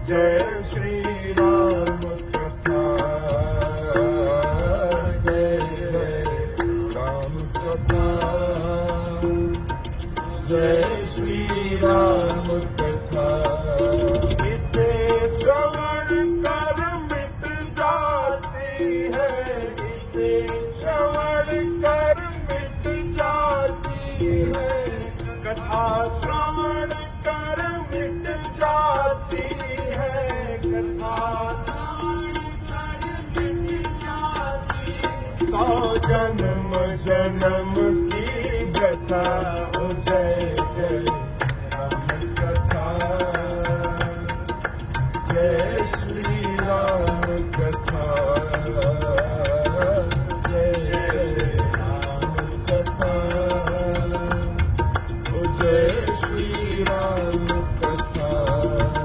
जय श्री राम कथा, जय जय राम कथा, जय श्री राम कथा। इसे श्रवण कर मिट जाती है, इसे श्रवण कर मिट जाती है, कथा श्रवण कर मिट जाती है, कथा श्रवण कर मिट जाती है। 100 जन्म जन्म की व्यथा